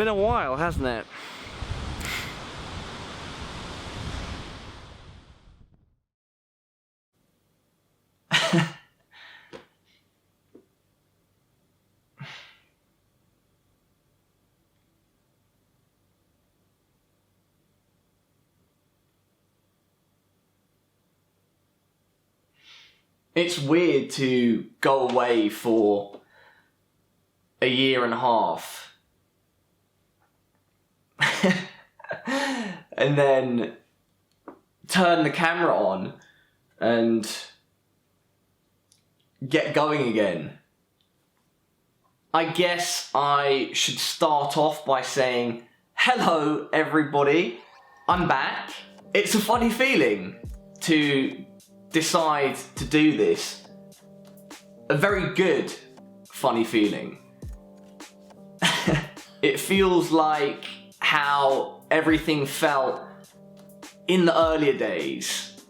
been a while, hasn't it? It's weird to go away for a year and a half and then turn the camera on and get going again. I guess I should start off by saying, hello everybody, I'm back. It's a funny feeling to decide to do this. A very good funny feeling. It feels like how everything felt in the earlier days.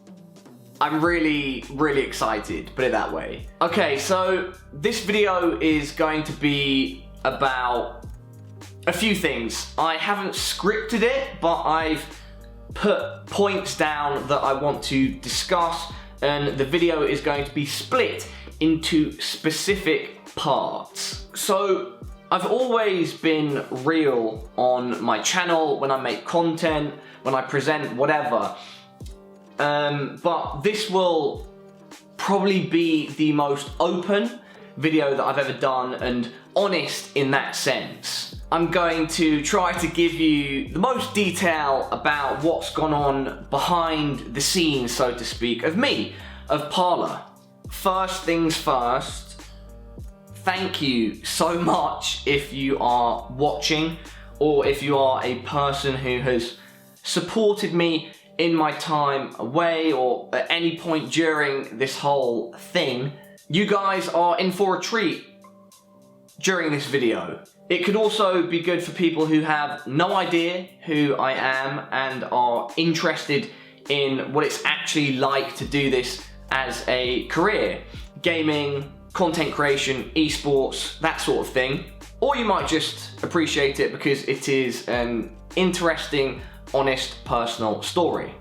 I'm really excited, put it that way. Okay, so this video is going to be about a few things. I haven't scripted it, but I've put points down that I want to discuss, and the video is going to be split into specific parts. So I've always been real on my channel when I make content, when I present, whatever. But this will probably be the most open video that I've ever done and honest in that sense. I'm going to try to give you the most detail about what's gone on behind the scenes, so to speak, of me, of Parlour. First things first, thank you so much if you are watching or if you are a person who has supported me in my time away or at any point during this whole thing. You guys are in for a treat during this video. It could also be good for people who have no idea who I am and are interested in what it's actually like to do this as a career. Gaming, content creation, esports, that sort of thing. Or you might just appreciate it because it is an interesting, honest, personal story.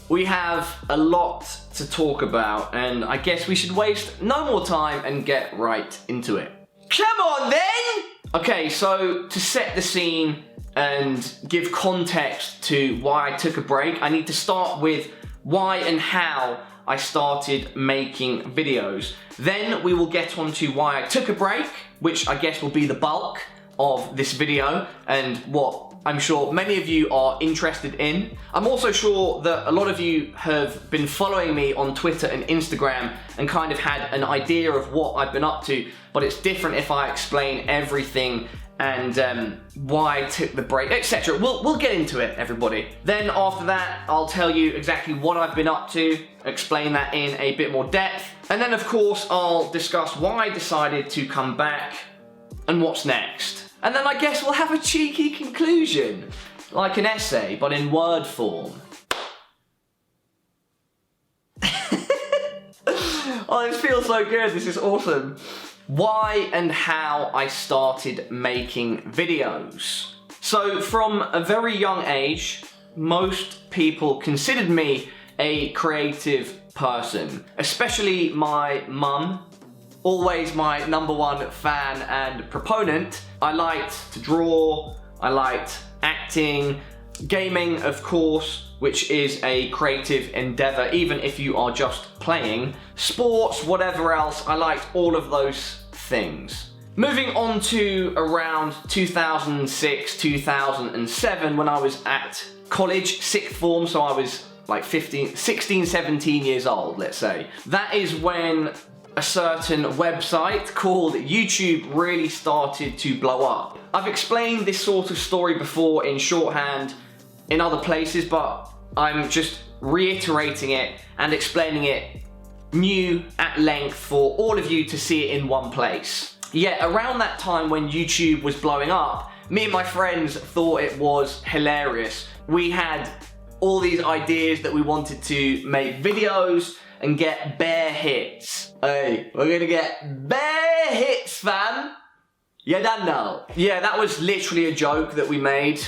We have a lot to talk about, and I guess we should waste no more time and get right into it. Come on then! Okay, so to set the scene and give context to why I took a break, I need to start with why and how I started making videos. Then we will get on to why I took a break, which I guess will be the bulk of this video and what I'm sure many of you are interested in. I'm also sure that a lot of you have been following me on Twitter and Instagram and kind of had an idea of what I've been up to, but it's different if I explain everything and why I took the break, etc. We'll get into it, everybody. Then after that, I'll tell you exactly what I've been up to, explain that in a bit more depth, and then of course I'll discuss why I decided to come back and what's next. And then I guess we'll have a cheeky conclusion, like an essay, but in word form. Oh, this feels so good, this is awesome. Why and how I started making videos. So from a very young age, most people considered me a creative person, especially my mum, always my #1 fan and proponent. I liked to draw, I liked acting, gaming of course, which is a creative endeavor even if you are just playing, sports, whatever else, I liked all of those things. Moving on to around 2006, 2007 when I was at college, 6th form, so I was like 16, 17 years old, let's say. That is when a certain website called YouTube really started to blow up. I've explained this sort of story before in shorthand in other places, but I'm just reiterating it and explaining it new at length for all of you to see it in one place. Yeah, around that time when YouTube was blowing up, me and my friends thought it was hilarious. We had all these ideas that we wanted to make videos and get bare hits. Hey, we're gonna get bare hits, fam. You don't know. Yeah, that was literally a joke that we made.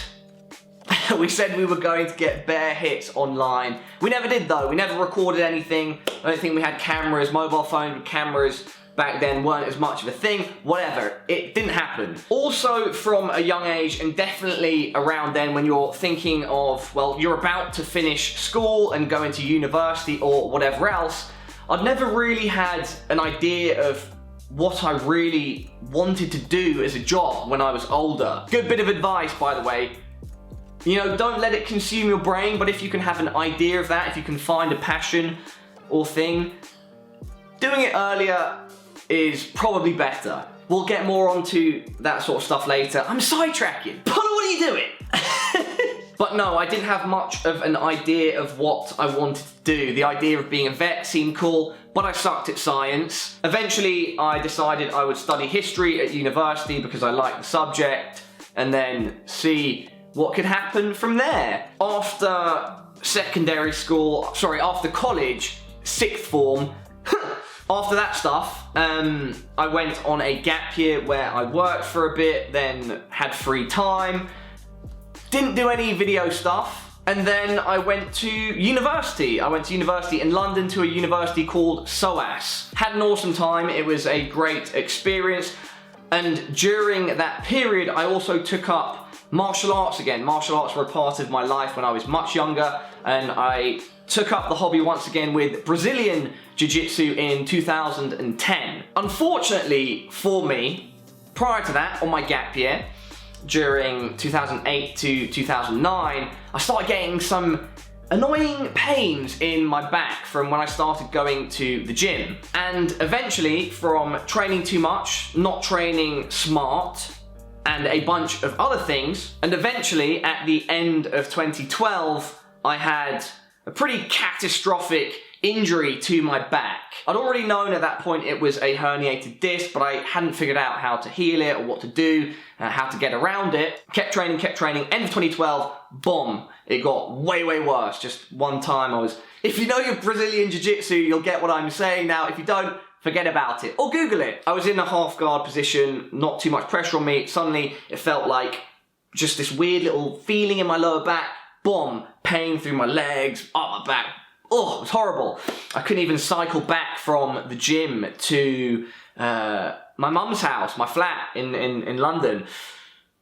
We said we were going to get bare hits online. We never did though. We never recorded anything. I don't think we had cameras. Mobile phones with cameras back then weren't as much of a thing. Whatever. It didn't happen. Also, from a young age, and definitely around then when you're thinking of, well, you're about to finish school and go into university or whatever else, I'd never really had an idea of what I really wanted to do as a job when I was older. Good bit of advice, by the way. You know, don't let it consume your brain, but if you can have an idea of that, if you can find a passion or thing, doing it earlier is probably better. We'll get more onto that sort of stuff later. I'm sidetracking. Paula, what are you doing? But no, I didn't have much of an idea of what I wanted to do. The idea of being a vet seemed cool, but I sucked at science. Eventually, I decided I would study history at university because I liked the subject, and then see what could happen from there. After college, sixth form, after that stuff, I went on a gap year where I worked for a bit, then had free time, didn't do any video stuff, and then I went to university. I went to university in London, to a university called SOAS. Had an awesome time, it was a great experience, and during that period I also took up martial arts again. Martial arts were a part of my life when I was much younger, and I took up the hobby once again with Brazilian Jiu-Jitsu in 2010. Unfortunately for me, prior to that, on my gap year, during 2008 to 2009, I started getting some annoying pains in my back from when I started going to the gym. And eventually, from training too much, not training smart, and a bunch of other things, and eventually at the end of 2012, I had a pretty catastrophic injury to my back. I'd already known at that point it was a herniated disc, but I hadn't figured out how to heal it or what to do, how to get around it. Kept training. End of 2012, boom, it got way, way worse. Just one time if you know your Brazilian Jiu-Jitsu, you'll get what I'm saying now. If you don't, forget about it, or Google it. I was in a half guard position, not too much pressure on me. Suddenly, it felt like just this weird little feeling in my lower back. Boom, pain through my legs, up my back. Oh, it was horrible. I couldn't even cycle back from the gym to my mum's house, my flat in London,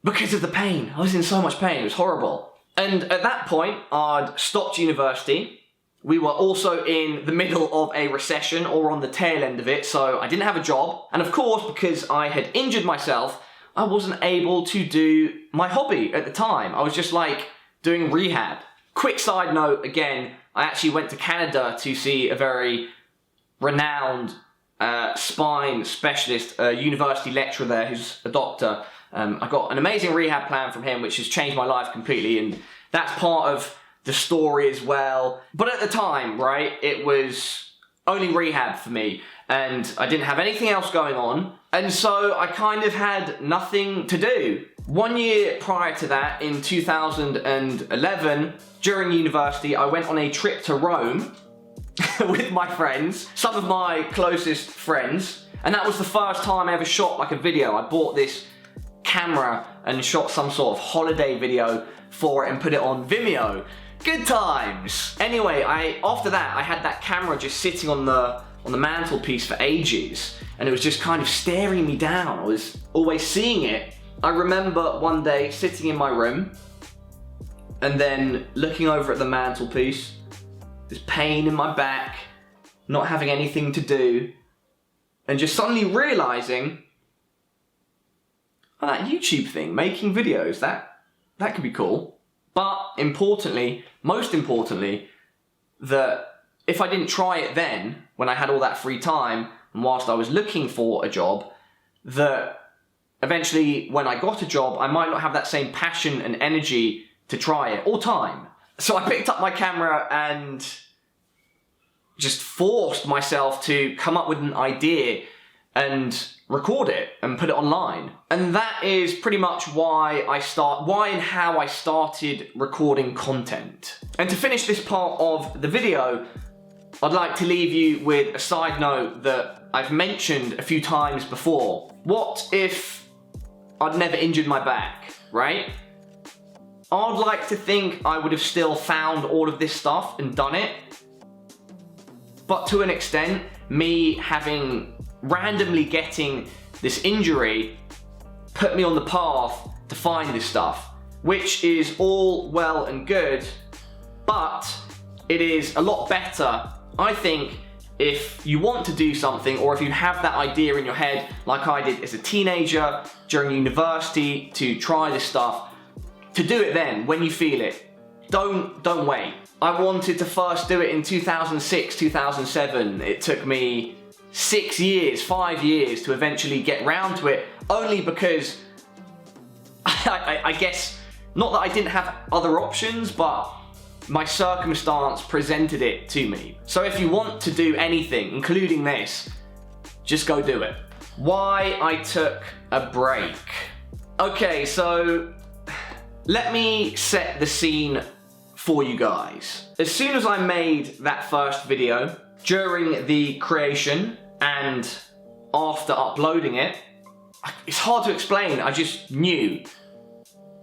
because of the pain. I was in so much pain, it was horrible. And at that point, I'd stopped university. We were also in the middle of a recession, or on the tail end of it, so I didn't have a job. And of course, because I had injured myself, I wasn't able to do my hobby at the time. I was just like doing rehab. Quick side note, again, I actually went to Canada to see a very renowned spine specialist, a university lecturer there who's a doctor. I got an amazing rehab plan from him, which has changed my life completely, and that's part of the story as well. But at the time, right, it was only rehab for me, and I didn't have anything else going on, and so I kind of had nothing to do. 1 year prior to that, in 2011, during university, I went on a trip to Rome with my friends, some of my closest friends, and that was the first time I ever shot like a video. I bought this camera and shot some sort of holiday video for it and put it on Vimeo. Good times. Anyway, after that, I had that camera just sitting on the mantelpiece for ages, and it was just kind of staring me down. I was always seeing it. I remember one day sitting in my room and then looking over at the mantelpiece, this pain in my back, not having anything to do, and just suddenly realizing, oh, that YouTube thing, making videos, that could be cool. But importantly, most importantly, that if I didn't try it then, when I had all that free time, and whilst I was looking for a job, that eventually when I got a job, I might not have that same passion and energy to try it, or time. So I picked up my camera and just forced myself to come up with an idea and record it and put it online. And that is pretty much why and how I started recording content. And to finish this part of the video, I'd like to leave you with a side note that I've mentioned a few times before. What if I'd never injured my back, right? I'd like to think I would have still found all of this stuff and done it. But to an extent, me randomly getting this injury put me on the path to find this stuff, which is all well and good, but it is a lot better, I think, if you want to do something, or if you have that idea in your head, like I did as a teenager during university, to try this stuff, to do it then, when you feel it. Don't wait. I wanted to first do it in 2006, 2007. It took me 5 years to eventually get round to it, only because I guess, not that I didn't have other options, but my circumstance presented it to me. So if you want to do anything, including this, just go do it. Why I took a break. Okay, so let me set the scene for you guys. As soon as I made that first video, during the creation and after uploading it, it's hard to explain, I just knew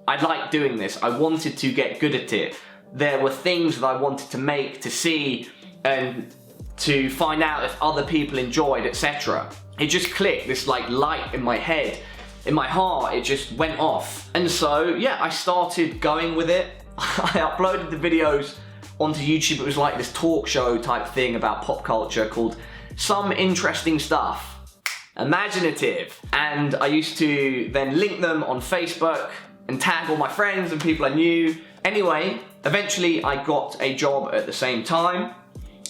I liked doing this. I wanted to get good at it. There were things that I wanted to make, to see, and to find out if other people enjoyed, etc. It just clicked, this like light in my head, in my heart, it just went off. And so, yeah, I started going with it. I uploaded the videos onto YouTube. It was like this talk show type thing about pop culture called Some Interesting Stuff. Imaginative. And I used to then link them on Facebook and tag all my friends and people I knew. Anyway, eventually I got a job at the same time.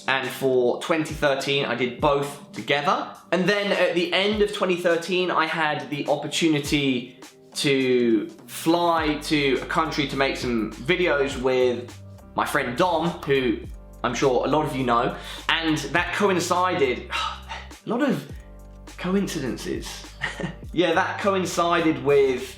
And for 2013, I did both together. And then at the end of 2013, I had the opportunity to fly to a country to make some videos with my friend Dom, who I'm sure a lot of you know. And that coincided, a lot of coincidences. Yeah, that coincided with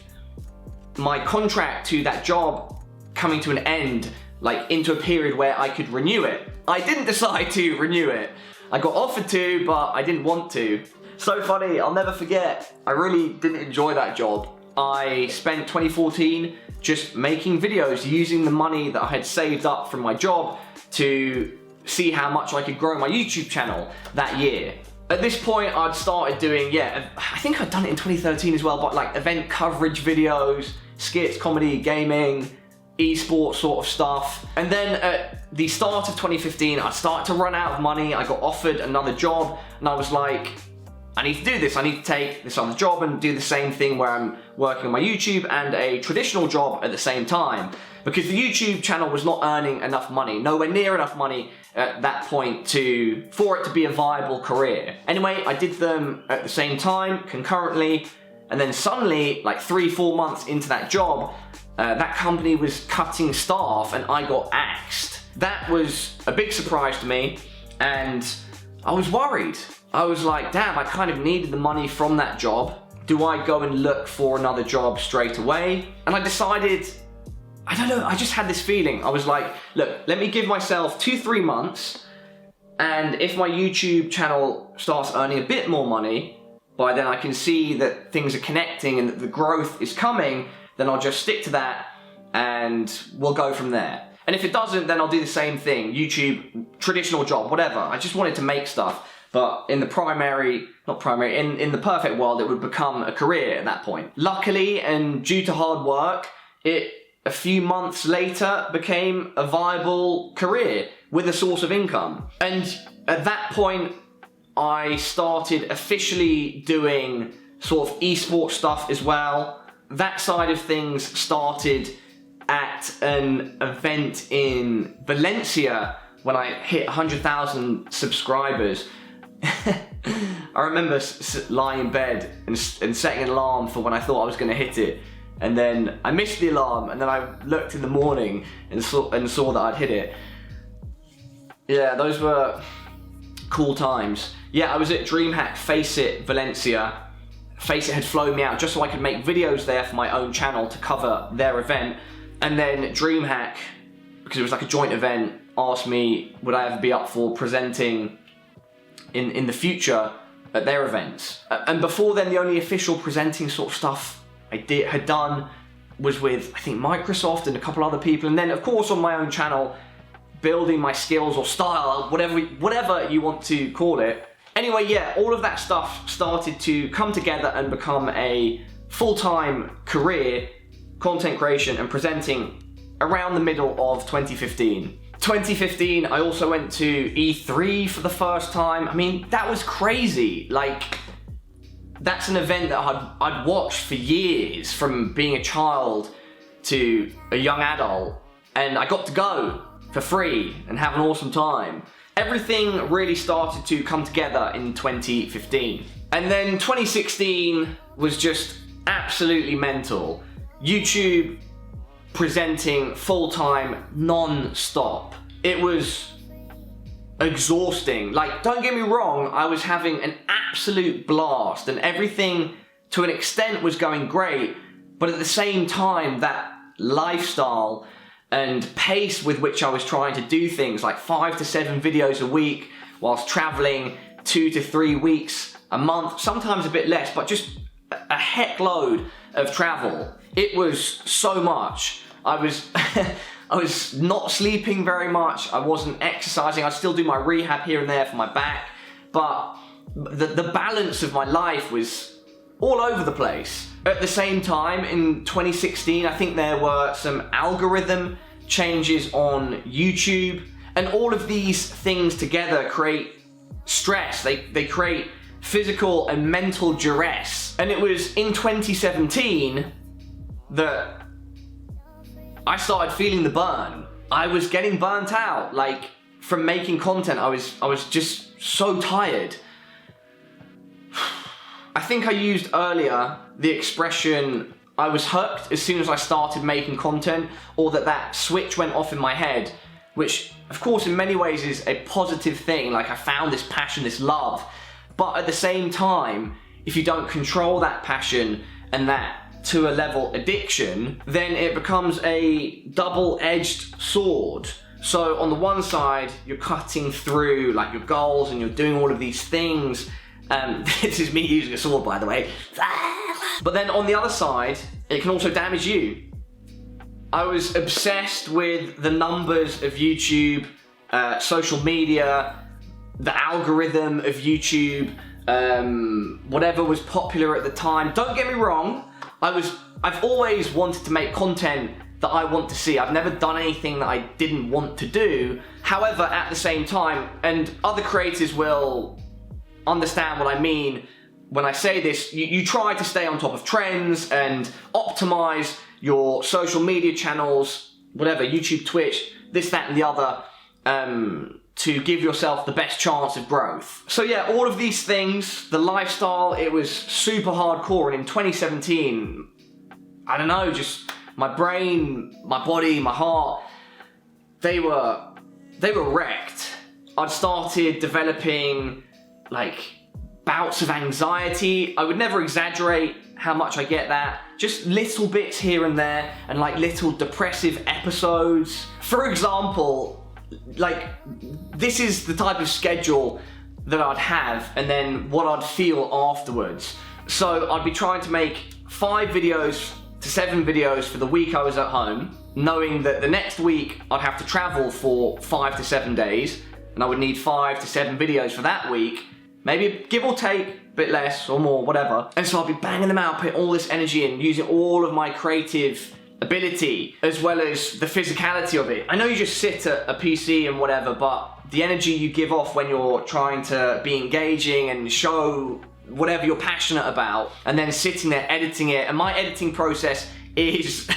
my contract to that job coming to an end, like into a period where I could renew it. I didn't decide to renew it. I got offered to, but I didn't want to. So funny, I'll never forget. I really didn't enjoy that job. I spent 2014 just making videos using the money that I had saved up from my job to see how much I could grow my YouTube channel that year. At this point, I'd started doing, I think I'd done it in 2013 as well, but like event coverage videos, skits, comedy, gaming, esports sort of stuff. And then at the start of 2015, I started to run out of money. I got offered another job and I was like, I need to do this. I need to take this other job and do the same thing where I'm working on my YouTube and a traditional job at the same time. Because the YouTube channel was not earning enough money, nowhere near enough money at that point for it to be a viable career. Anyway, I did them at the same time, concurrently, and then suddenly, like 3-4 months into that job, that company was cutting staff and I got axed. That was a big surprise to me and I was worried. I was like, damn, I kind of needed the money from that job. Do I go and look for another job straight away? And I decided, I don't know, I just had this feeling. I was like, look, let me give myself 2-3 months, and if my YouTube channel starts earning a bit more money, by then I can see that things are connecting and that the growth is coming, then I'll just stick to that and we'll go from there. And if it doesn't, then I'll do the same thing. YouTube, traditional job, whatever. I just wanted to make stuff. But in the in the perfect world, it would become a career at that point. Luckily, and due to hard work, it a few months later became a viable career with a source of income. And at that point, I started officially doing sort of esports stuff as well. That side of things started at an event in Valencia when I hit 100,000 subscribers. I remember lying in bed and setting an alarm for when I thought I was going to hit it, and then I missed the alarm, and then I looked in the morning and saw that I'd hit it. Yeah, those were cool times. Yeah, I was at DreamHack Faceit Valencia. Faceit had flown me out just so I could make videos there for my own channel to cover their event, and then DreamHack, because it was like a joint event, asked me would I ever be up for presenting in the future at their events. And before then, the only official presenting sort of stuff had done was with, I think, Microsoft and a couple other people, and then of course on my own channel, building my skills or style, whatever you want to call it. Anyway, yeah, all of that stuff started to come together and become a full-time career, content creation and presenting, around the middle of 2015. 2015, I also went to E3 for the first time. I mean, that was crazy. Like, that's an event that I'd watched for years, from being a child to a young adult, and I got to go for free and have an awesome time. Everything really started to come together in 2015. And then 2016 was just absolutely mental. YouTube presenting full-time, non-stop. It was exhausting. Like, don't get me wrong, I was having an absolute blast and everything to an extent was going great, but at the same time, that lifestyle and pace with which I was trying to do things, like 5 to 7 videos a week whilst traveling 2 to 3 weeks a month, sometimes a bit less, but just a heck load of travel. It was so much. I was not sleeping very much. I wasn't exercising. I still do my rehab here and there for my back, but the balance of my life was all over the place. At the same time, in 2016, I think there were some algorithm changes on YouTube, and all of these things together create stress. They create physical and mental duress. And it was in 2017 that I started feeling the burn. I was getting burnt out. Like, from making content, I was just so tired. I think I used earlier the expression, I was hooked as soon as I started making content, or that switch went off in my head, which of course in many ways is a positive thing. Like, I found this passion, this love, but at the same time, if you don't control that passion and that to a level addiction, then it becomes a double-edged sword. So on the one side, you're cutting through like your goals and you're doing all of these things. This is me using a sword, by the way. But then on the other side, it can also damage you. I was obsessed with the numbers of YouTube, social media, the algorithm of YouTube, whatever was popular at the time. Don't get me wrong, I've always wanted to make content that I want to see. I've never done anything that I didn't want to do. However, at the same time, and other creators will understand what I mean when I say this, you try to stay on top of trends and optimize your social media channels, whatever, YouTube, Twitch, this, that, and the other, to give yourself the best chance of growth. So yeah, all of these things, the lifestyle, it was super hardcore. And in 2017, I don't know, just my brain, my body, my heart, they were wrecked. I'd started developing like bouts of anxiety. I would never exaggerate how much I get that. Just little bits here and there, and like little depressive episodes. For example, like, this is the type of schedule that I'd have and then what I'd feel afterwards. So I'd be trying to make 5 videos to 7 videos for the week I was at home, knowing that the next week I'd have to travel for 5 to 7 days, and I would need 5 to 7 videos for that week. Maybe give or take, a bit less or more, whatever. And so I'll be banging them out, putting all this energy in, using all of my creative ability, as well as the physicality of it. I know you just sit at a PC and whatever, but the energy you give off when you're trying to be engaging and show whatever you're passionate about, and then sitting there editing it, and my editing process is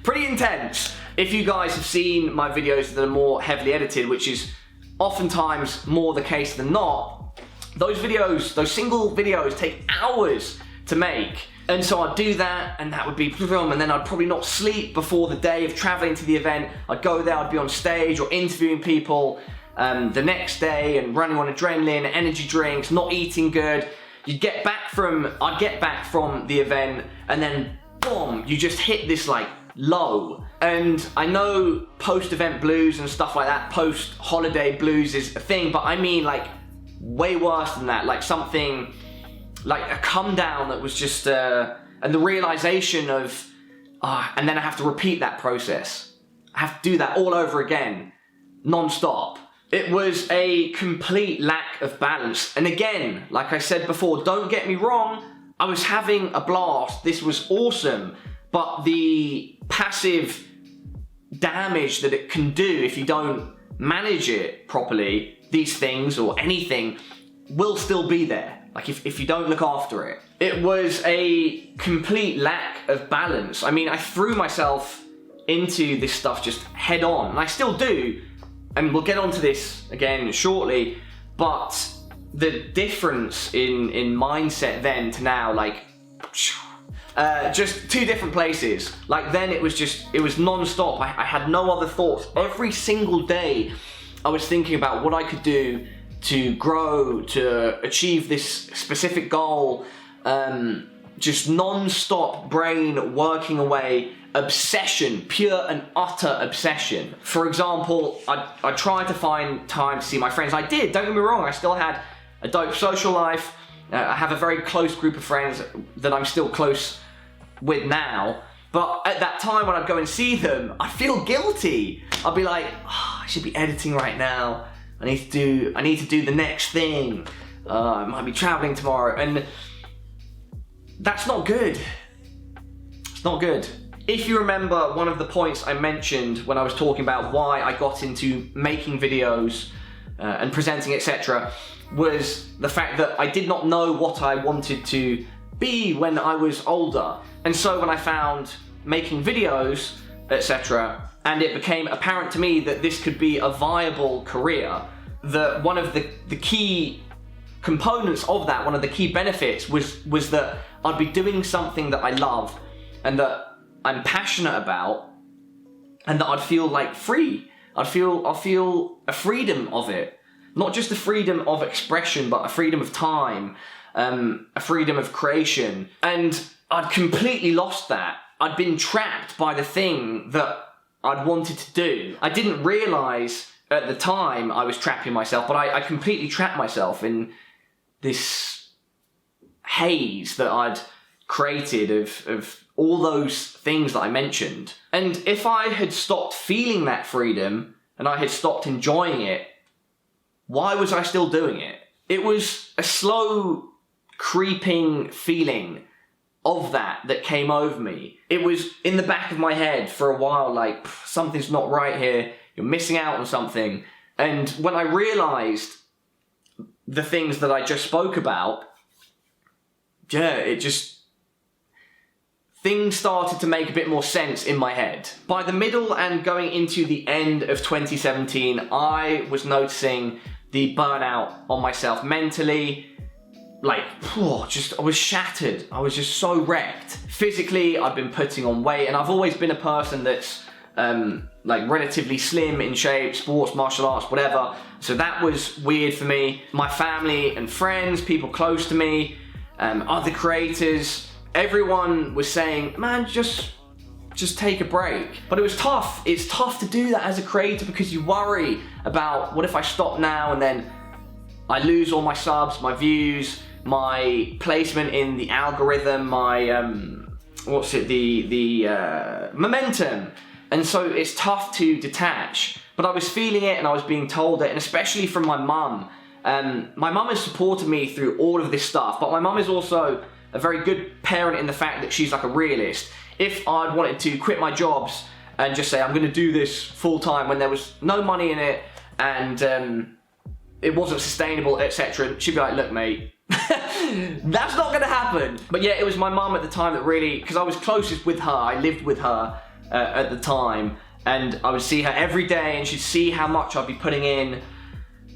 pretty intense. If you guys have seen my videos that are more heavily edited, which is oftentimes more the case than not, those videos, those single videos take hours to make. And so I'd do that, and that would be film, and then I'd probably not sleep before the day of traveling to the event. I'd go there, I'd be on stage or interviewing people the next day and running on adrenaline, energy drinks, not eating good. I'd get back from the event, and then boom, you just hit this like low. And I know post-event blues and stuff like that, post-holiday blues is a thing, but I mean like way worse than that, like something like a come down that was just a And the realization of, and then I have to repeat that process. I have to do that all over again, non-stop. It was a complete lack of balance. And again, like I said before, don't get me wrong, I was having a blast. This was awesome. But the passive damage that it can do if you don't manage it properly, these things or anything, will still be there. Like if you don't look after it. It was a complete lack of balance. I mean, I threw myself into this stuff just head on, and I still do. And we'll get onto this again shortly, but the difference in mindset then to now, like, just two different places. Like then it was non-stop. I had no other thoughts. Every single day I was thinking about what I could do to grow, to achieve this specific goal. Just non-stop brain working away. Obsession, pure and utter obsession. For example, I tried to find time to see my friends. I did, don't get me wrong, I still had a dope social life. I have a very close group of friends that I'm still close with now. But at that time when I'd go and see them, I'd feel guilty. I'd be like, I should be editing right now. I need to do the next thing. I might be traveling tomorrow. And that's not good. It's not good. If you remember, one of the points I mentioned when I was talking about why I got into making videos and presenting, etc., was the fact that I did not know what I wanted to be when I was older. And so when I found making videos, etc., and it became apparent to me that this could be a viable career, that one of the key components of that, one of the key benefits was that I'd be doing something that I love and that I'm passionate about, and that I'd feel like free. I'll feel a freedom of it. Not just a freedom of expression, but a freedom of time, a freedom of creation. And I'd completely lost that. I'd been trapped by the thing that I'd wanted to do. I didn't realize at the time I was trapping myself, but I completely trapped myself in this haze that I'd created of all those things that I mentioned. And if I had stopped feeling that freedom and I had stopped enjoying it, why was I still doing it? It was a slow creeping feeling of that came over me. It was in the back of my head for a while, like, something's not right here, you're missing out on something. And when I realized the things that I just spoke about, things started to make a bit more sense in my head. By the middle and going into the end of 2017, I was noticing the burnout on myself mentally. Like, I was shattered. I was just so wrecked. Physically, I've been putting on weight, and I've always been a person that's like relatively slim in shape, sports, martial arts, whatever. So that was weird for me. My family and friends, people close to me, other creators, everyone was saying, man, just take a break. But it was tough. It's tough to do that as a creator because you worry about what if I stop now and then I lose all my subs, my views, my placement in the algorithm, my momentum. And so it's tough to detach. But I was feeling it and I was being told it, and especially from my mum. My mum has supported me through all of this stuff, but my mum is also a very good parent in the fact that she's like a realist. If I'd wanted to quit my jobs and just say I'm going to do this full time when there was no money in it and it wasn't sustainable, etc., she'd be like, look mate, that's not going to happen. But yeah, it was my mum at the time that really, because I was closest with her, I lived with her at the time, and I would see her every day and she'd see how much I'd be putting in,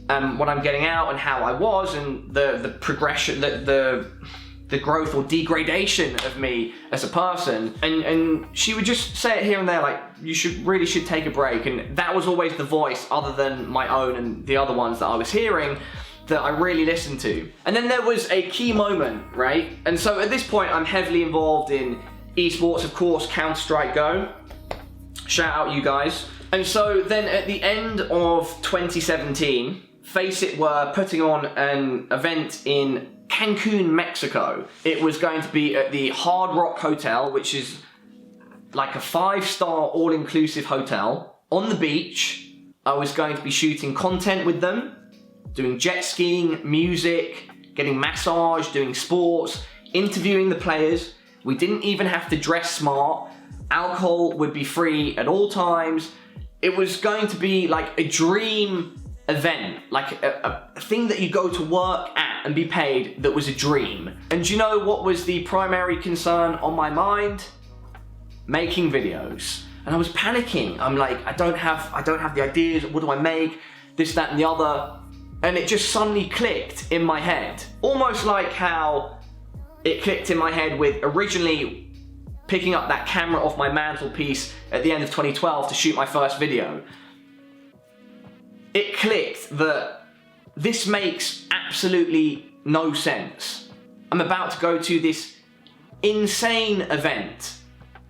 what I'm getting out and how I was, and the progression, the growth or degradation of me as a person. And she would just say it here and there, like, you really should take a break. And that was always the voice, other than my own and the other ones that I was hearing, that I really listened to. And then there was a key moment, right? And so at this point, I'm heavily involved in esports, of course, Counter-Strike Go. Shout out you guys. And so then at the end of 2017, Face It were putting on an event in Cancun, Mexico. It was going to be at the Hard Rock Hotel, which is like a 5-star all-inclusive hotel on the beach. I was going to be shooting content with them, doing jet skiing, music, getting massage, doing sports, interviewing the players. We didn't even have to dress smart. Alcohol would be free at all times. It was going to be like a dream event, like a thing that you go to work at and be paid that was a dream. And do you know what was the primary concern on my mind? Making videos. And I was panicking. I'm like, I don't have the ideas. What do I make? This, that, and the other. And it just suddenly clicked in my head. Almost like how it clicked in my head with originally picking up that camera off my mantelpiece at the end of 2012 to shoot my first video. It clicked that this makes absolutely no sense. I'm about to go to this insane event,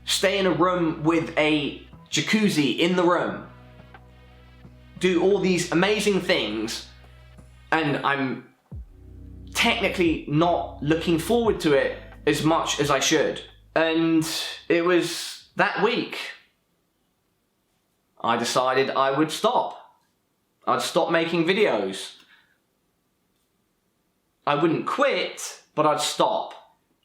stay in a room with a jacuzzi in the room, do all these amazing things, and I'm technically not looking forward to it as much as I should. And it was that week I decided I would stop. I'd stop making videos. I wouldn't quit, but I'd stop.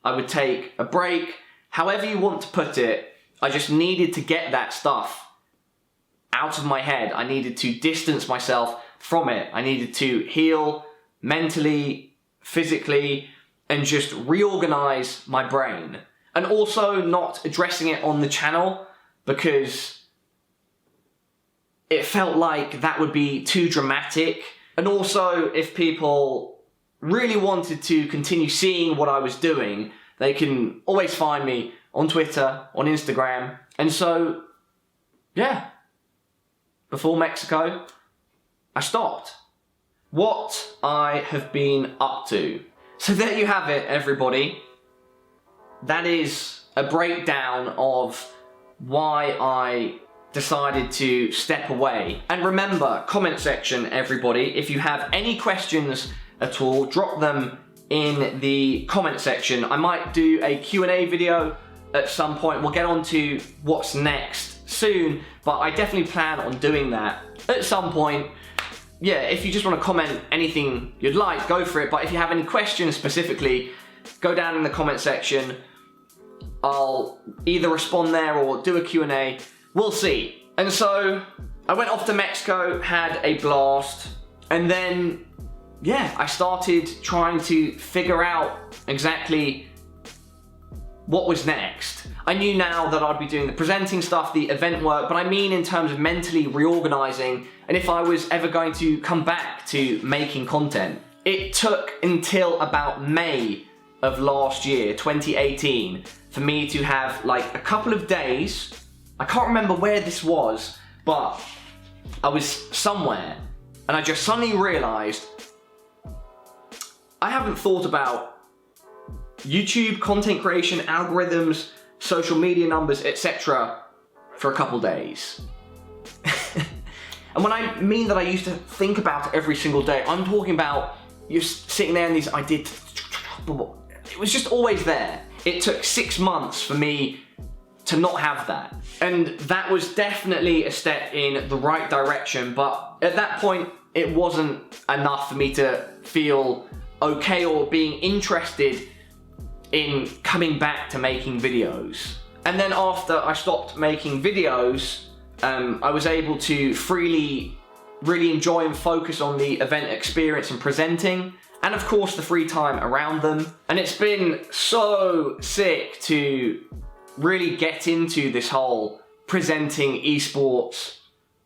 I would take a break, however you want to put it. I just needed to get that stuff out of my head. I needed to distance myself from it. I needed to heal mentally, physically, and just reorganize my brain. And also not addressing it on the channel because it felt like that would be too dramatic. And also, if people really wanted to continue seeing what I was doing, they can always find me on Twitter, on Instagram. And so, yeah, before Mexico, I stopped. What I have been up to. So there you have it, everybody. That is a breakdown of why I decided to step away. And remember, comment section, everybody, if you have any questions at all, drop them in the comment section. I might do a Q&A video at some point. We'll get on to what's next soon, but I definitely plan on doing that at some point. Yeah, if you just want to comment anything you'd like, go for it. But if you have any questions specifically, go down in the comment section. I'll either respond there or do a Q&A. We'll see. And so I went off to Mexico, had a blast, and then, yeah, I started trying to figure out exactly what was next. I knew now that I'd be doing the presenting stuff, the event work, but I mean in terms of mentally reorganizing and if I was ever going to come back to making content. It took until about May of last year, 2018, for me to have like a couple of days. I can't remember where this was, but I was somewhere and I just suddenly realized I haven't thought about YouTube content creation, algorithms, social media numbers, etc. for a couple days. And when I mean that I used to think about it every single day, I'm talking about you're sitting there and these ideas, it was just always there. It took 6 months for me to not have that. And that was definitely a step in the right direction, but at that point, it wasn't enough for me to feel okay or being interested in coming back to making videos. And then after I stopped making videos, I was able to freely really enjoy and focus on the event experience and presenting, and of course the free time around them. And it's been so sick to really get into this whole presenting esports,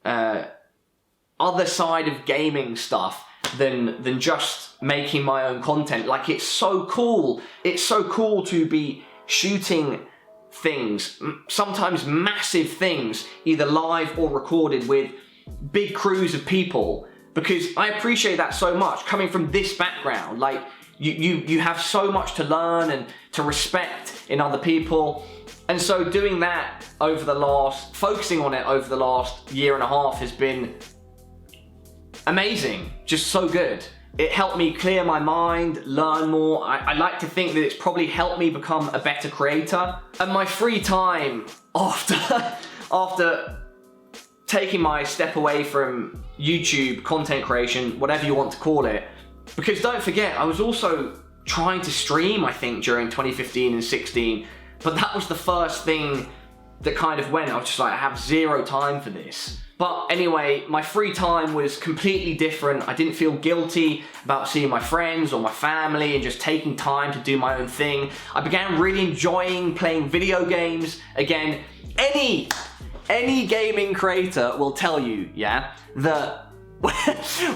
other side of gaming stuff than just making my own content. Like, it's so cool. It's so cool to be shooting things, sometimes massive things, either live or recorded with big crews of people, because I appreciate that so much coming from this background. Like, you have so much to learn and to respect in other people. And so doing that focusing on it over the last year and a half has been amazing, just so good. It helped me clear my mind, learn more. I like to think that it's probably helped me become a better creator. And my free time after taking my step away from YouTube, content creation, whatever you want to call it, because don't forget, I was also trying to stream, I think, during 2015 and 16, but that was the first thing that kind of went. I was just like, I have zero time for this. But anyway, my free time was completely different. I didn't feel guilty about seeing my friends or my family and just taking time to do my own thing. I began really enjoying playing video games. Again, any gaming creator will tell you, yeah, that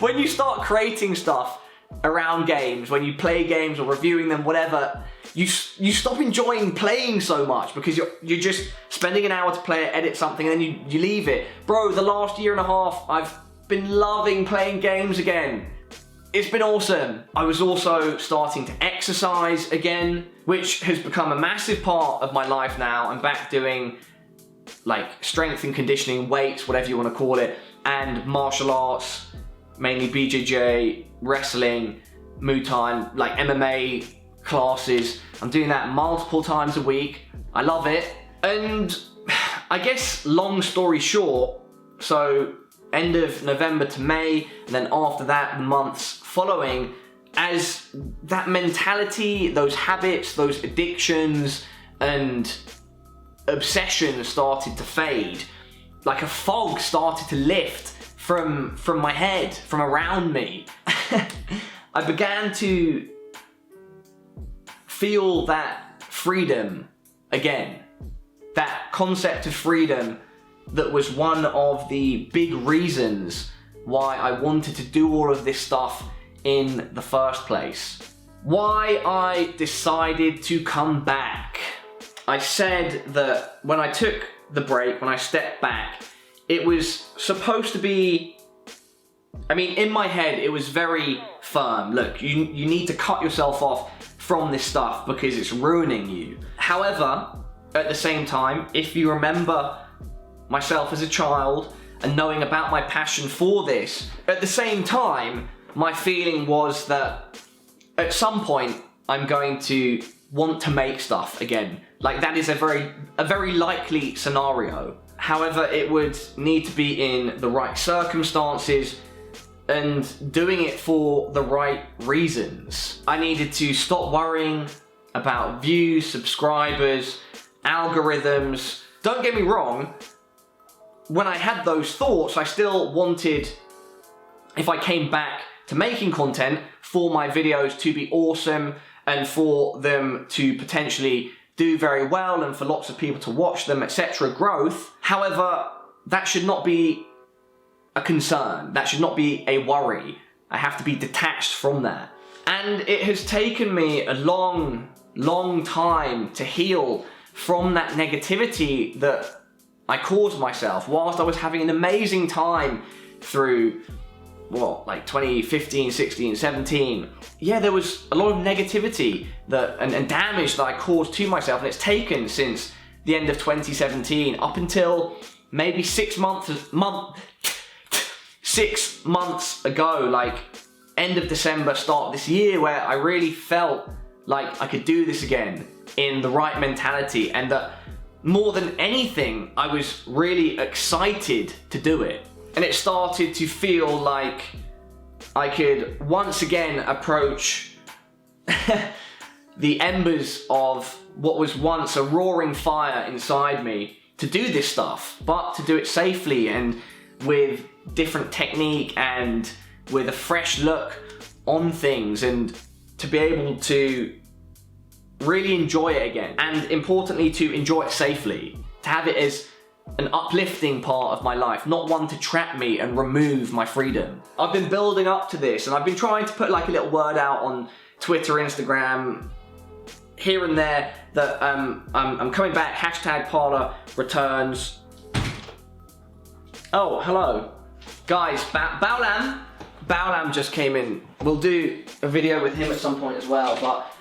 when you start creating stuff around games, when you play games or reviewing them, whatever, you stop enjoying playing so much because you're just spending an hour to play it, edit something, and then you leave it. Bro, the last year and a half, I've been loving playing games again. It's been awesome. I was also starting to exercise again, which has become a massive part of my life now. I'm back doing like strength and conditioning, weights, whatever you want to call it, and martial arts, mainly BJJ, wrestling, Muay Thai, like MMA classes. I'm doing that multiple times a week. I love it. And I guess long story short, so end of November to May, and then after that, the months following, as that mentality, those habits, those addictions and obsessions started to fade, like a fog started to lift from my head, from around me. I began to feel that freedom again. That concept of freedom that was one of the big reasons why I wanted to do all of this stuff in the first place. Why I decided to come back. I said that when I took the break, when I stepped back, it was supposed to be, I mean, in my head, it was very firm. Look, you need to cut yourself off from this stuff because it's ruining you. However, at the same time, if you remember myself as a child and knowing about my passion for this, at the same time, my feeling was that at some point, I'm going to want to make stuff again. Like, that is a very likely scenario. However, it would need to be in the right circumstances and doing it for the right reasons. I needed to stop worrying about views, subscribers, algorithms. Don't get me wrong, when I had those thoughts, I still wanted, if I came back to making content, for my videos to be awesome and for them to potentially do very well and for lots of people to watch them, etc. growth. However, that should not be a concern. That should not be a worry. I have to be detached from that. And it has taken me a long, long time to heal from that negativity that I caused myself whilst I was having an amazing time through, what, like 2015, 16, 17. Yeah, there was a lot of negativity and damage that I caused to myself, and it's taken since the end of 2017 up until maybe 6 months ago, like end of December, start of this year, where I really felt like I could do this again in the right mentality, and that more than anything, I was really excited to do it. And it started to feel like I could once again approach the embers of what was once a roaring fire inside me to do this stuff, but to do it safely and with different technique and with a fresh look on things, and to be able to really enjoy it again, and importantly to enjoy it safely, to have it as an uplifting part of my life, not one to trap me and remove my freedom. I've been building up to this, and I've been trying to put like a little word out on Twitter, Instagram, here and there, that I'm coming back, hashtag Parler returns. Oh, hello. Guys, Baolam just came in. We'll do a video with him at some point as well, but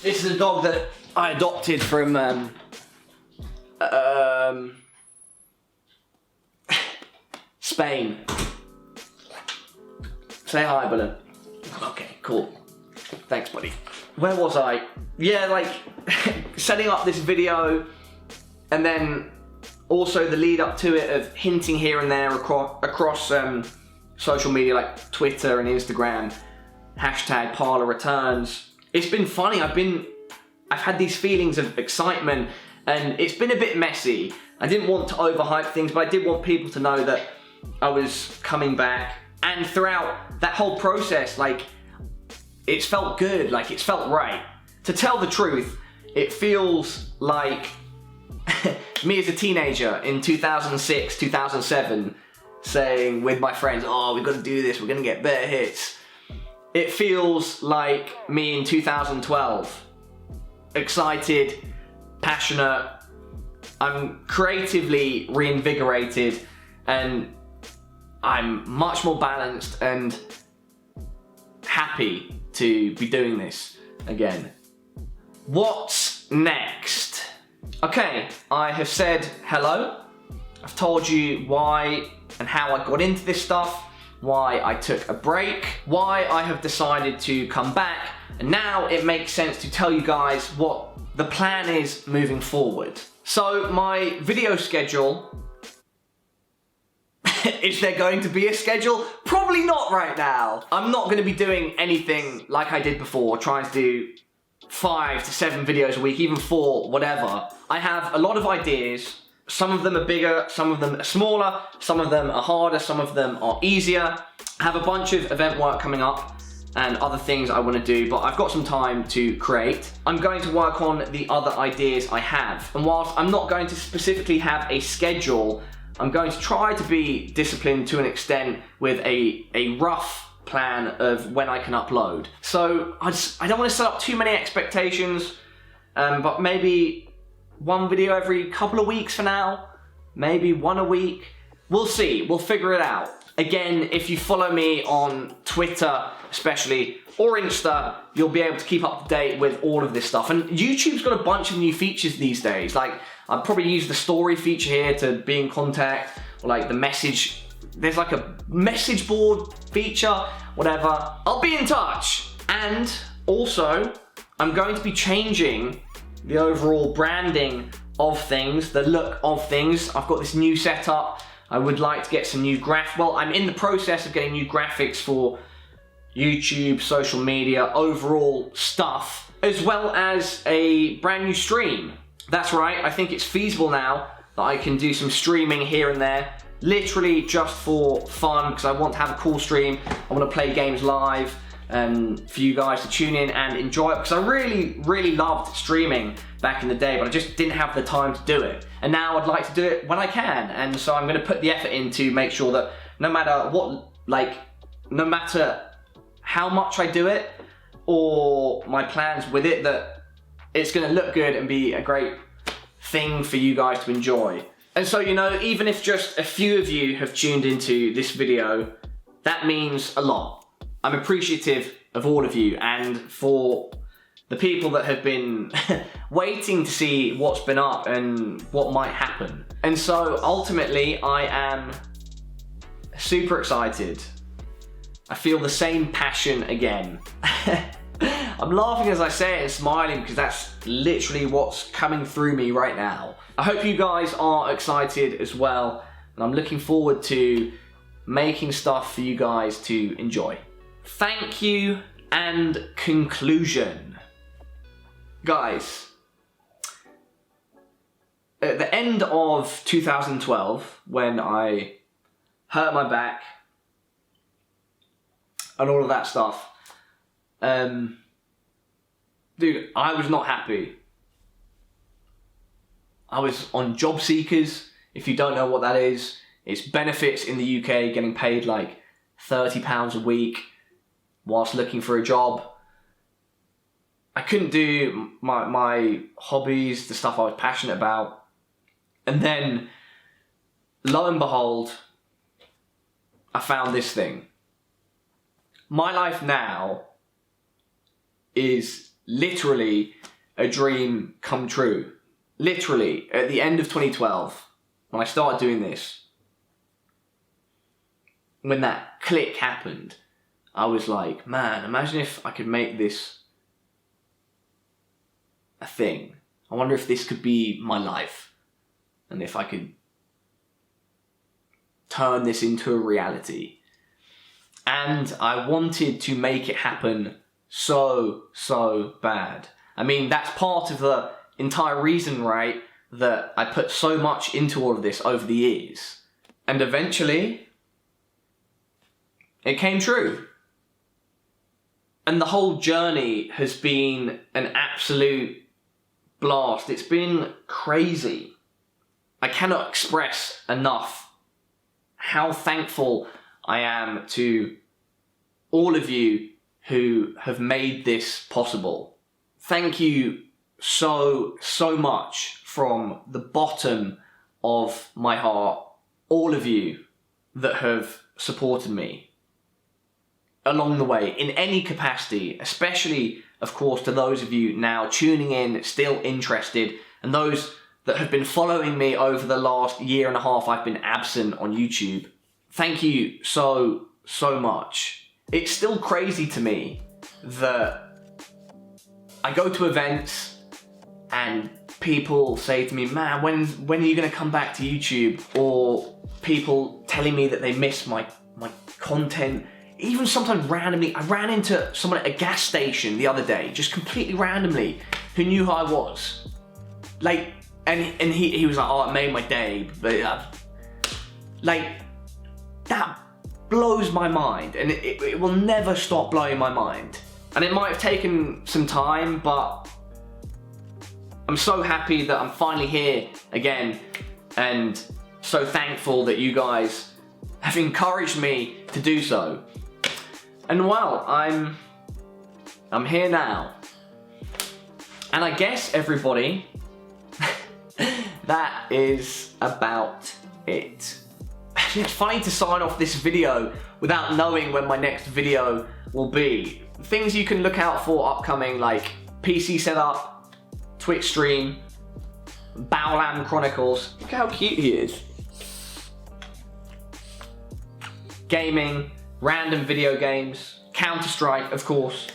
this is a dog that I adopted from Spain. Say hi, Bullet. Okay, cool. Thanks, buddy. Where was I? Yeah, like, setting up this video, and then also the lead up to it of hinting here and there across social media like Twitter and Instagram, hashtag Parler returns. It's been funny. I've had these feelings of excitement, and it's been a bit messy. I didn't want to overhype things, but I did want people to know that I was coming back. And throughout that whole process, like, it's felt good, like it's felt right. To tell the truth, it feels like me as a teenager in 2006, 2007, saying with my friends, oh, we've got to do this, we're going to get better hits. It feels like me in 2012. Excited, passionate, I'm creatively reinvigorated, and I'm much more balanced and happy to be doing this again. What's next? Okay, I have said hello. I've told you why and how I got into this stuff, why I took a break, why I have decided to come back, and now it makes sense to tell you guys what the plan is moving forward. So my video schedule, is there going to be a schedule? Probably not right now. I'm not going to be doing anything like I did before, trying to do 5 to 7 videos a week, even 4, whatever. I have a lot of ideas. Some of them are bigger, some of them are smaller, some of them are harder, some of them are easier. I have a bunch of event work coming up and other things I want to do, but I've got some time to create. I'm going to work on the other ideas I have. And whilst I'm not going to specifically have a schedule, I'm going to try to be disciplined to an extent with a rough plan of when I can upload. So I don't want to set up too many expectations, but maybe 1 video every couple of weeks for now, maybe 1 a week. We'll see, we'll figure it out. Again, if you follow me on Twitter especially, or Insta, you'll be able to keep up to date with all of this stuff. And YouTube's got a bunch of new features these days. Like, I'd probably use the story feature here to be in contact, or like the message, there's like a message board feature, whatever. I'll be in touch. And also, I'm going to be changing the overall branding of things, the look of things. I've got this new setup. I would like to get some new well, I'm in the process of getting new graphics for YouTube, social media, overall stuff, as well as a brand new stream. That's right, I think it's feasible now that I can do some streaming here and there, literally just for fun, because I want to have a cool stream. I want to play games live for you guys to tune in and enjoy it, because I really loved streaming back in the day, but I just didn't have the time to do it. And now I'd like to do it when I can, and so I'm going to put the effort in to make sure that no matter what, like, no matter how much I do it or my plans with it, that it's going to look good and be a great thing for you guys to enjoy. And so, you know, even if just a few of you have tuned into this video, that means a lot. I'm appreciative of all of you, and for the people that have been waiting to see what's been up and what might happen. And so ultimately, I am super excited. I feel the same passion again. I'm laughing as I say it and smiling because that's literally what's coming through me right now. I hope you guys are excited as well, and I'm looking forward to making stuff for you guys to enjoy. Thank you, and conclusion. Guys, at the end of 2012, when I hurt my back and all of that stuff, dude, I was not happy. I was on Job Seekers. If you don't know what that is, it's benefits in the UK, getting paid like £30 a week whilst looking for a job. I couldn't do my hobbies, the stuff I was passionate about. And then, lo and behold, I found this thing. My life now is literally a dream come true. Literally, at the end of 2012, when I started doing this, when that click happened, I was like, man, imagine if I could make this a thing. I wonder if this could be my life. And if I could turn this into a reality. And I wanted to make it happen so bad. I mean, that's part of the entire reason, right, that I put so much into all of this over the years. And eventually, it came true. And the whole journey has been an absolute blast. It's been crazy. I cannot express enough how thankful I am to all of you who have made this possible. Thank you so much from the bottom of my heart, all of you that have supported me along the way in any capacity, especially, of course, to those of you now tuning in, still interested, and those that have been following me over the last year and a half I've been absent on YouTube. Thank you so much. It's still crazy to me that I go to events and people say to me, man, when are you going to come back to YouTube? Or people telling me that they miss my content. Even sometimes randomly, I ran into someone at a gas station the other day, just completely randomly, who knew who I was. Like, and he was like, oh, it made my day. But like, that blows my mind, and it will never stop blowing my mind. And it might have taken some time, but I'm so happy that I'm finally here again, and so thankful that you guys have encouraged me to do so. And well, I'm here now. And I guess, everybody, that is about it. It's funny to sign off this video without knowing when my next video will be. Things you can look out for upcoming, like PC setup, Twitch stream, Baolam Chronicles. Look how cute he is. Gaming, random video games, Counter-Strike, of course,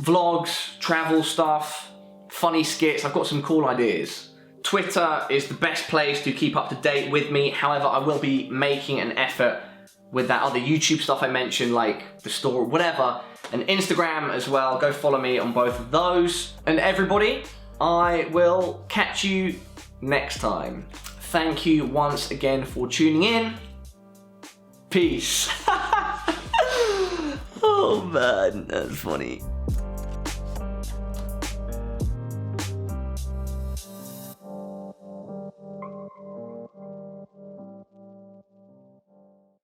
vlogs, travel stuff, funny skits. I've got some cool ideas. Twitter is the best place to keep up to date with me. However, I will be making an effort with that other YouTube stuff I mentioned, like the store, whatever, and Instagram as well. Go follow me on both of those. And everybody, I will catch you next time. Thank you once again for tuning in. Peace. Oh man, that's funny.